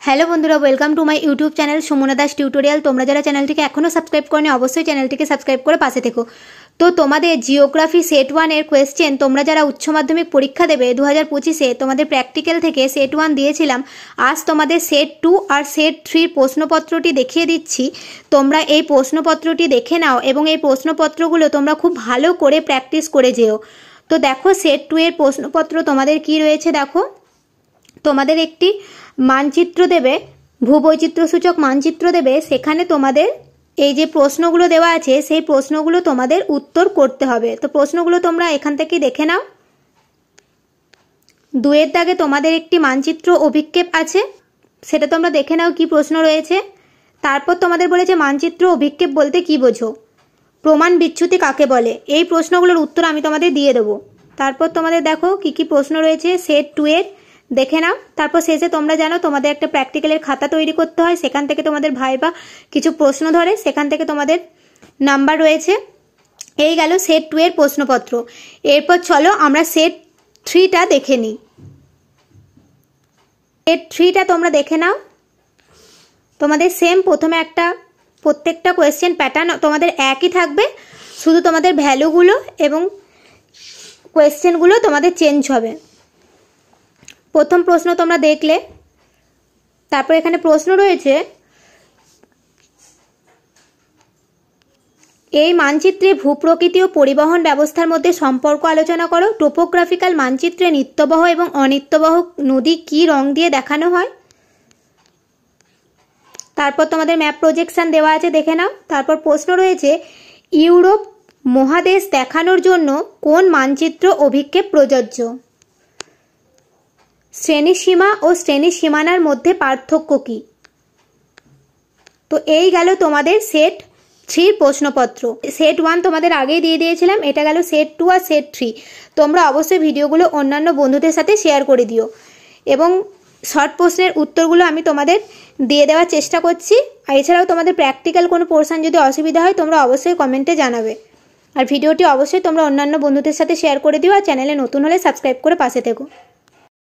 Hello বন্ধুরা, welcome to my YouTube channel Sumana Das tutorial. তোমরা যারা চ্যানেলটিকে এখনও সাবস্ক্রাইব করনি অবশ্যই চ্যানেলটিকে সাবস্ক্রাইব করে পাশে থেকো। তো তোমাদের জিওগ্রাফি সেট 1-এর কোয়েশ্চেন তোমরা যারা উচ্চ মাধ্যমিক পরীক্ষা দেবে 2025-এ তোমাদের প্র্যাকটিক্যাল থেকে সেট 1 দিয়েছিলাম। আজ তোমাদের সেট 2 আর সেট 3 প্রশ্নপত্রটি দেখিয়ে দিচ্ছি। তোমরা এই প্রশ্নপত্রটি দেখে নাও এবং এই প্রশ্নপত্রগুলো তোমরা খুব ভালো করে প্র্যাকটিস করে যেও। তো দেখো সেট 2 এর প্রশ্নপত্র তোমাদের কি রয়েছে। দেখো তোমাদের একটি মানচিত্র দেবে, ভূবৈচিত্র্যসূচক মানচিত্র দেবে। সেখানে তোমাদের এই যে প্রশ্নগুলো দেওয়া আছে সেই প্রশ্নগুলো তোমাদের উত্তর করতে হবে। তো প্রশ্নগুলো তোমরা এখান থেকেই দেখে নাও। 2-এর দাগে তোমাদের একটি মানচিত্র অভিক্ষেপ আছে, সেটা তোমরা দেখে নাও কি প্রশ্ন রয়েছে। তারপর তোমাদের বলেছে মানচিত্র অভিক্ষেপ বলতে কি বোঝো, প্রমাণ বিচ্যুতি কাকে বলে। এই প্রশ্নগুলোর উত্তর আমি তোমাদের দিয়ে দেবো। তারপর তোমাদের দেখো কি কি প্রশ্ন রয়েছে সেট 2-এর, দেখে নাও। তারপর শেষে তোমরা জানো তোমাদের একটা প্র্যাকটিক্যালের খাতা তৈরি করতে হয়, সেখান থেকে তোমাদের ভাইবা কিছু প্রশ্ন ধরে, সেখান থেকে তোমাদের নাম্বার রয়েছে। এই গেল সেট 2 এর প্রশ্নপত্র। এরপর চলো আমরা সেট 3টা দেখে নিই। সেট 3টা তোমরা দেখে নাও। তোমাদের সেম প্রথমে প্রত্যেকটা কোয়েশ্চেন প্যাটার্ন তোমাদের একই থাকবে, শুধু তোমাদের ভ্যালুগুলো এবং কোয়েশ্চেনগুলো তোমাদের চেঞ্জ হবে। প্রথম প্রশ্ন তোমরা দেখলে, তারপর এখানে প্রশ্ন রয়েছে এই মানচিত্রে ভূপ্রকৃতি ও পরিবহন ব্যবস্থার মধ্যে সম্পর্ক আলোচনা করো। টোপোগ্রাফিক্যাল মানচিত্রে নিত্যবহ এবং অনিত্যবহ নদী কি রং দিয়ে দেখানো হয়। তারপর তোমাদের ম্যাপ প্রজেকশন দেওয়া আছে, দেখে নাও। তারপর প্রশ্ন রয়েছে ইউরোপ মহাদেশ দেখানোর জন্য কোন মানচিত্র অভিক্ষেপ প্রযোজ্য। শ্রেণীসীমা ও শ্রেণী সীমানার মধ্যে পার্থক্য কি। তো এই গেল তোমাদের সেট 3 প্রশ্নপত্র। সেট 1 তোমাদের আগেই দিয়ে দিয়েছিলাম, এটা গেল সেট 2 আর সেট 3। তোমরা অবশ্যই ভিডিওগুলো অন্যান্য বন্ধুদের সাথে শেয়ার করে দিও এবং শর্ট প্রশ্নের উত্তরগুলো আমি তোমাদের দিয়ে দেওয়ার চেষ্টা করছি। আর এছাড়াও তোমাদের প্র্যাকটিক্যাল কোনো পোর্শন যদি অসুবিধা হয় তোমরা অবশ্যই কমেন্টে জানাবে। আর ভিডিওটি অবশ্যই তোমরা অন্যান্য বন্ধুদের সাথে শেয়ার করে দিও। আর চ্যানেলে নতুন হলে সাবস্ক্রাইব করে পাশে থেকো।